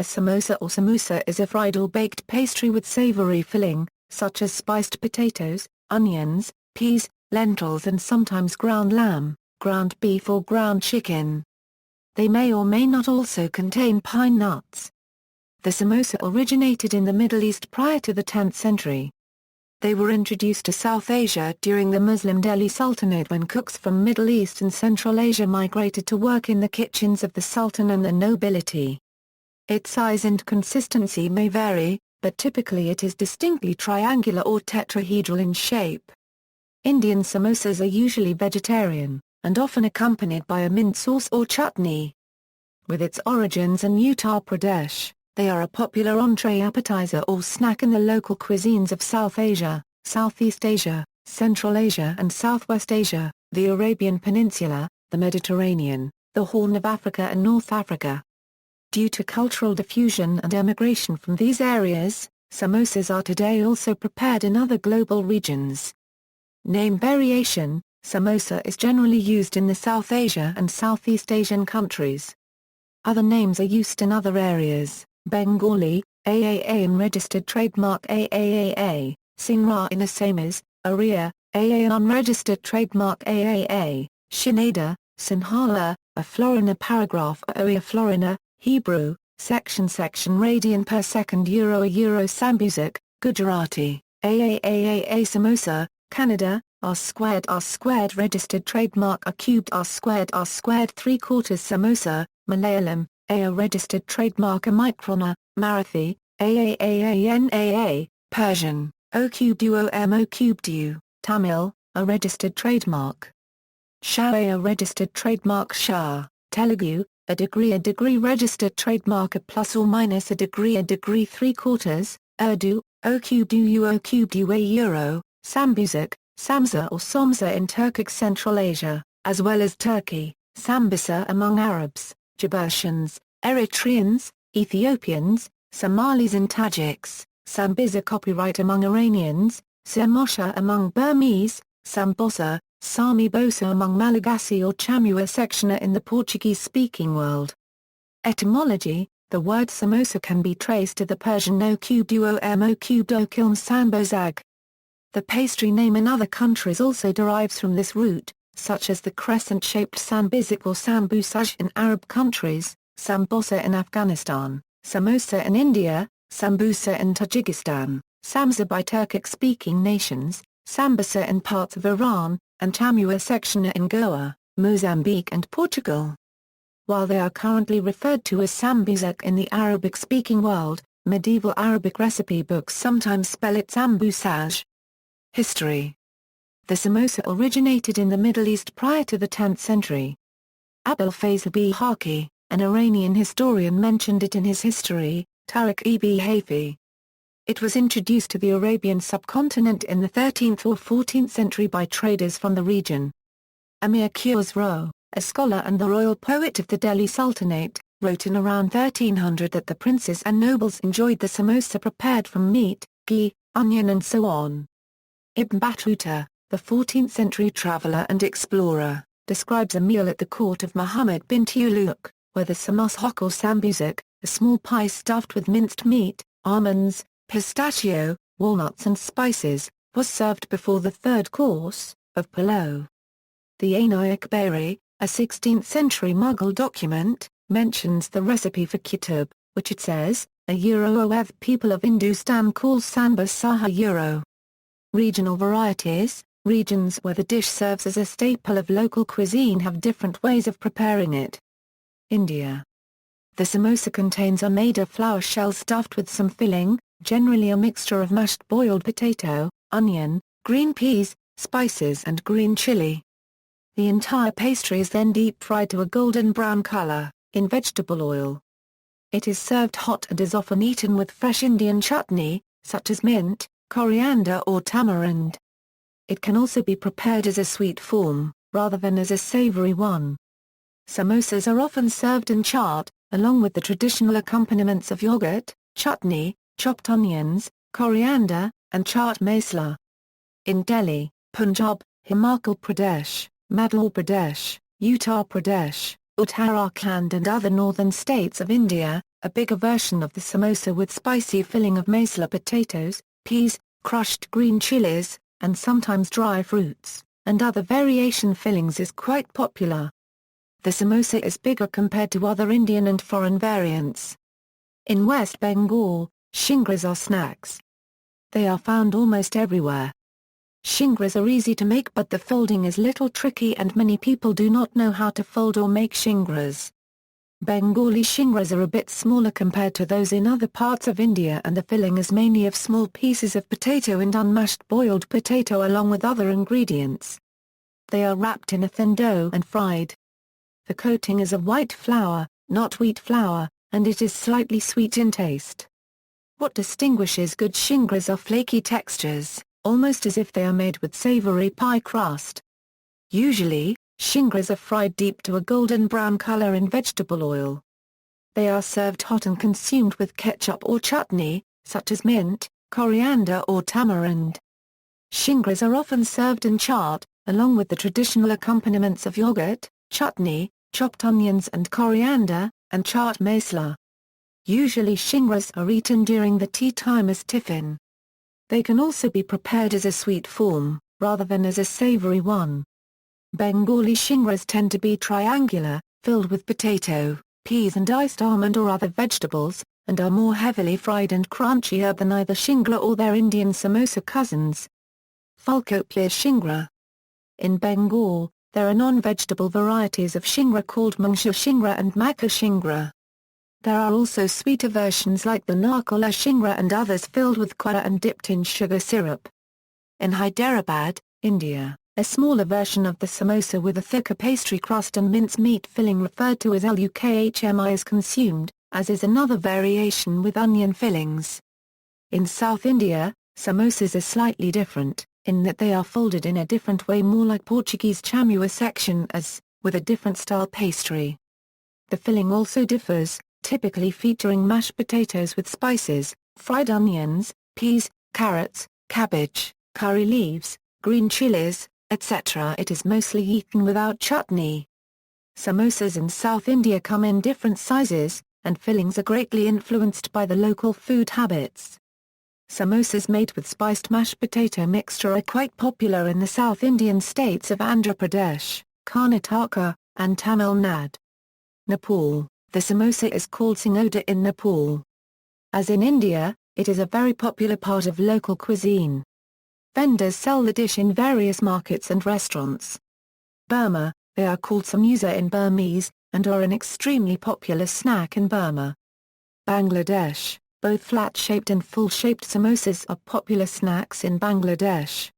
samosa or samoosa is a fried or baked pastry with savory filling, such as spiced potatoes, onions, peas, lentils and sometimes ground lamb, ground beef or ground chicken. They may or may not also contain pine nuts. The samosa originated in the Middle East prior to the 10th century. They were introduced to South Asia during the Muslim Delhi Sultanate when cooks from Middle East and Central Asia migrated to work in the kitchens of the Sultan and the nobility. Its size and consistency may vary, but typically it is distinctly triangular or tetrahedral in shape. Indian samosas are usually vegetarian, and often accompanied by a mint sauce or chutney. With its origins in Uttar Pradesh, they are a popular entree, appetizer or snack in the local cuisines of South Asia, Southeast Asia, Central Asia and Southwest Asia, the Arabian Peninsula, the Mediterranean, the Horn of Africa and North Africa. Due to cultural diffusion and emigration from these areas, samosas are today also prepared in other global regions. Name variation: samosa is generally used in the South Asia and Southeast Asian countries. Other names are used in other areas: Bengali, AAA and registered trademark AAAA, Singra in Assamese, Oriya, AA and unregistered trademark AAA, Shinada, Sinhala, a Florina paragraph Oya Florina, Hebrew, section radian per second euro sambosa, Gujarati, AAAA samosa, Canada, R² registered trademark R³ 3/4 samosa, Malayalam, A registered trademark Microna, Marathi, AAAANAA, Persian, O³Du, Tamil, a registered trademark. Shah a registered trademark Shah, Telugu, a degree registered trademark a degree 3/4, Urdu, O³Du Euro, Sambosa, Samsa or Somsa in Turkic Central Asia, as well as Turkey, Sambosa among Arabs, Djiboutians, Eritreans, Ethiopians, Somalis and Tajiks, Sambosa copyright among Iranians, səʻmoʊsə among Burmese, sambosa, samoosa among Malagasy or chamua sectioner in the Portuguese-speaking world. Etymology: the word samosa can be traced to the Persian o-kubdo kiln sambozag. The pastry name in other countries also derives from this root, such as the crescent-shaped sambizik or sambusaj in Arab countries, sambosa in Afghanistan, samosa in India, sambusa in Tajikistan, samsa by Turkic-speaking nations, sambosa in parts of Iran, and chamua sectioner in Goa, Mozambique and Portugal. While they are currently referred to as sambuzak in the Arabic-speaking world, medieval Arabic recipe books sometimes spell it sambusaj. History: the samosa originated in the Middle East prior to the 10th century. Abul Fazl Bihaqi, an Iranian historian, mentioned it in his history, Tariq-e-bi Hayfi. It was introduced to the Arabian subcontinent in the 13th or 14th century by traders from the region. Amir Khusro, a scholar and the royal poet of the Delhi Sultanate, wrote in around 1300 that the princes and nobles enjoyed the samosa prepared from meat, ghee, onion and so on. Ibn Battuta, the 14th-century traveller and explorer, describes a meal at the court of Muhammad bin Tughluq, where the samosas or sambuzak, a small pie stuffed with minced meat, almonds, pistachio, walnuts and spices, was served before the third course, of pulao. The Ain-i-Akbari, a 16th-century Mughal document, mentions the recipe for kitub, which it says, a people of Hindustan call sambosa. Regional varieties: regions where the dish serves as a staple of local cuisine have different ways of preparing it. India. The samosa contains a maida flour shell stuffed with some filling, generally a mixture of mashed boiled potato, onion, green peas, spices and green chili. The entire pastry is then deep-fried to a golden brown color, in vegetable oil. It is served hot and is often eaten with fresh Indian chutney, such as mint, coriander or tamarind. It can also be prepared as a sweet form, rather than as a savory one. Samosas are often served in chaat, along with the traditional accompaniments of yogurt, chutney, chopped onions, coriander, and chaat masala. In Delhi, Punjab, Himachal Pradesh, Madhya Pradesh, Uttar Pradesh, Uttarakhand and other northern states of India, a bigger version of the samosa with spicy filling of masala potatoes, peas, crushed green chilies, and sometimes dry fruits, and other variation fillings is quite popular. The samosa is bigger compared to other Indian and foreign variants. In West Bengal, shingras are snacks. They are found almost everywhere. Shingras are easy to make, but the folding is little tricky and many people do not know how to fold or make shingras. Bengali shingras are a bit smaller compared to those in other parts of India, and the filling is mainly of small pieces of potato and unmashed boiled potato along with other ingredients. They are wrapped in a thin dough and fried. The coating is of white flour, not wheat flour, and it is slightly sweet in taste. What distinguishes good shingras are flaky textures, almost as if they are made with savory pie crust. Usually, shingras are fried deep to a golden brown color in vegetable oil. They are served hot and consumed with ketchup or chutney, such as mint, coriander or tamarind. Shingras are often served in chaat, along with the traditional accompaniments of yogurt, chutney, chopped onions and coriander, and chaat masala. Usually shingras are eaten during the tea time as tiffin. They can also be prepared as a sweet form, rather than as a savory one. Bengali shingras tend to be triangular, filled with potato, peas and iced almond or other vegetables, and are more heavily fried and crunchier than either shingra or their Indian samosa cousins. Fulkoplia shingra. In Bengal, there are non-vegetable varieties of shingra called mungsha shingra and makka shingra. There are also sweeter versions like the narkola shingra and others filled with khoya and dipped in sugar syrup. In Hyderabad, India, a smaller version of the samosa with a thicker pastry crust and mincemeat filling referred to as lukhmi is consumed, as is another variation with onion fillings. In South India, samosas are slightly different, in that they are folded in a different way, more like Portuguese chamua section with a different style pastry. The filling also differs, typically featuring mashed potatoes with spices, fried onions, peas, carrots, cabbage, curry leaves, green chilies, etc. It is mostly eaten without chutney. Samosas in South India come in different sizes, and fillings are greatly influenced by the local food habits. Samosas made with spiced mashed potato mixture are quite popular in the South Indian states of Andhra Pradesh, Karnataka, and Tamil Nadu. Nepal. The samosa is called singhoda in Nepal. As in India, it is a very popular part of local cuisine. Vendors sell the dish in various markets and restaurants. Burma, they are called samoosa in Burmese, and are an extremely popular snack in Burma. Bangladesh, both flat-shaped and full-shaped samosas are popular snacks in Bangladesh.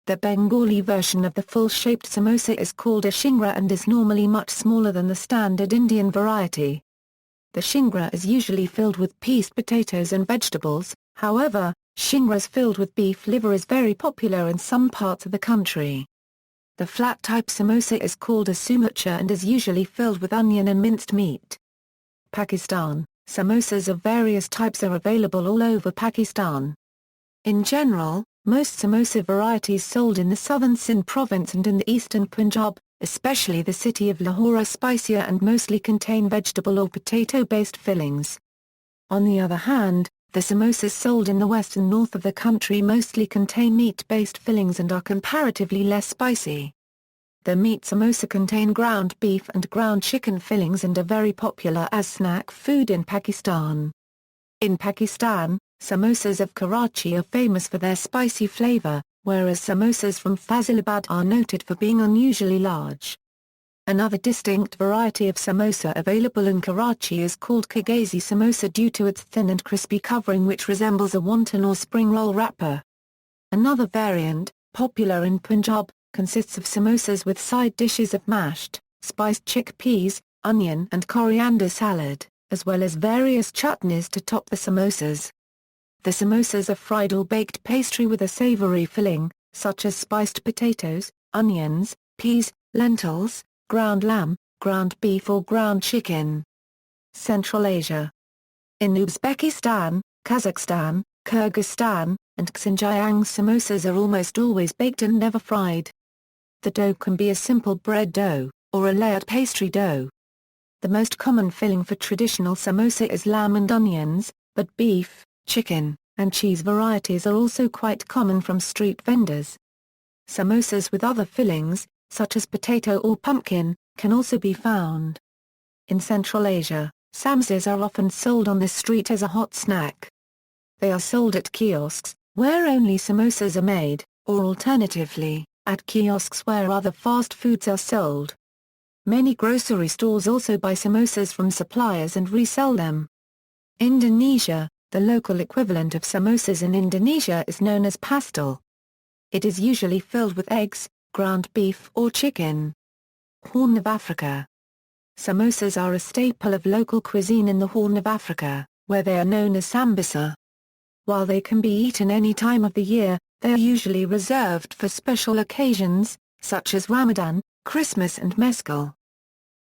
The Bengali version of the full-shaped samosa is called a shingra and is normally much smaller than the standard Indian variety. The shingra is usually filled with pieced potatoes and vegetables, however, shingras filled with beef liver is very popular in some parts of the country. The flat-type samosa is called a samoosa and is usually filled with onion and minced meat. Pakistan, samosas of various types are available all over Pakistan. In general, most samosa varieties sold in the southern Sindh province and in the eastern Punjab, especially the city of Lahore, are spicier and mostly contain vegetable or potato-based fillings. On the other hand, the samosas sold in the west and north of the country mostly contain meat-based fillings and are comparatively less spicy. The meat samosa contain ground beef and ground chicken fillings and are very popular as snack food in Pakistan. In Pakistan, samosas of Karachi are famous for their spicy flavor, whereas samosas from Faisalabad are noted for being unusually large. Another distinct variety of samosa available in Karachi is called Kaghazi samosa due to its thin and crispy covering which resembles a wonton or spring roll wrapper. Another variant, popular in Punjab, consists of samosas with side dishes of mashed, spiced chickpeas, onion and coriander salad, as well as various chutneys to top the samosas. The samosas are fried or baked pastry with a savory filling, such as spiced potatoes, onions, peas, lentils, ground lamb, ground beef or ground chicken. Central Asia. In Uzbekistan, Kazakhstan, Kyrgyzstan, and Xinjiang samosas are almost always baked and never fried. The dough can be a simple bread dough, or a layered pastry dough. The most common filling for traditional samosa is lamb and onions, but beef, chicken, and cheese varieties are also quite common from street vendors. Samosas with other fillings, such as potato or pumpkin, can also be found. In Central Asia, samosas are often sold on the street as a hot snack. They are sold at kiosks, where only samosas are made, or alternatively, at kiosks where other fast foods are sold. Many grocery stores also buy samosas from suppliers and resell them. Indonesia, the local equivalent of samosas in Indonesia is known as pastel. It is usually filled with eggs, ground beef or chicken. Horn of Africa. Samosas are a staple of local cuisine in the Horn of Africa, where they are known as sambosa. While they can be eaten any time of the year, they are usually reserved for special occasions, such as Ramadan, Christmas and Mezcal.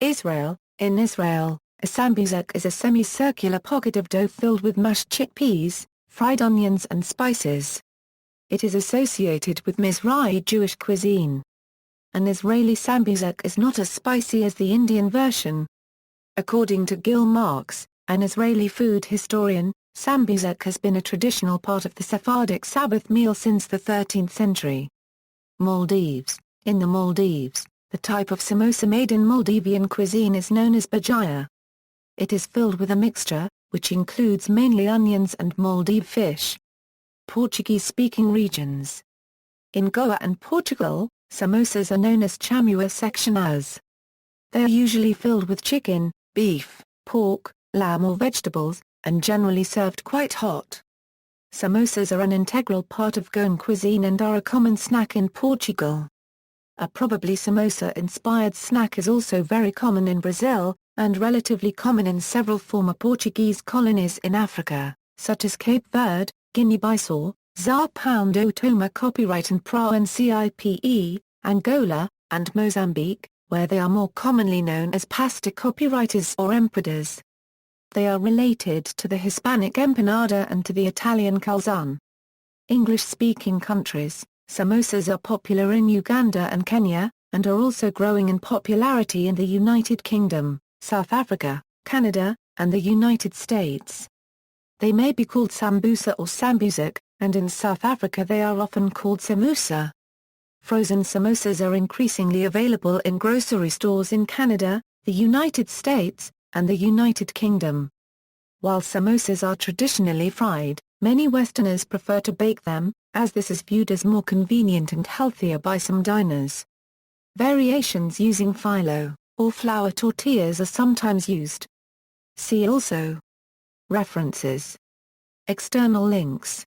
Israel. In Israel, a sambosa is a semicircular pocket of dough filled with mashed chickpeas, fried onions and spices. It is associated with Mizrahi Jewish cuisine. An Israeli sambosa is not as spicy as the Indian version. According to Gil Marks, an Israeli food historian, sambosa has been a traditional part of the Sephardic Sabbath meal since the 13th century. Maldives. In the Maldives, the type of samosa made in Maldivian cuisine is known as bajia. It is filled with a mixture, which includes mainly onions and Maldive fish. Portuguese-speaking regions. In Goa and Portugal, samosas are known as chamua seccionadas. They are usually filled with chicken, beef, pork, lamb or vegetables, and generally served quite hot. Samosas are an integral part of Goan cuisine and are a common snack in Portugal. A probably samosa-inspired snack is also very common in Brazil, and relatively common in several former Portuguese colonies in Africa, such as Cape Verde, Guinea-Bissau, Sao Paulo do Toma copyright and Principe, Angola, and Mozambique, where they are more commonly known as pasta copywriters or empanadas. They are related to the Hispanic empanada and to the Italian calzone. English-speaking countries, samosas are popular in Uganda and Kenya, and are also growing in popularity in the United Kingdom, South Africa, Canada, and the United States. They may be called sambosa or sambusak, and in South Africa they are often called samousa. Frozen samosas are increasingly available in grocery stores in Canada, the United States, and the United Kingdom. While samosas are traditionally fried, many Westerners prefer to bake them, as this is viewed as more convenient and healthier by some diners. Variations using phyllo, or flour tortillas are sometimes used. See also. References. External links.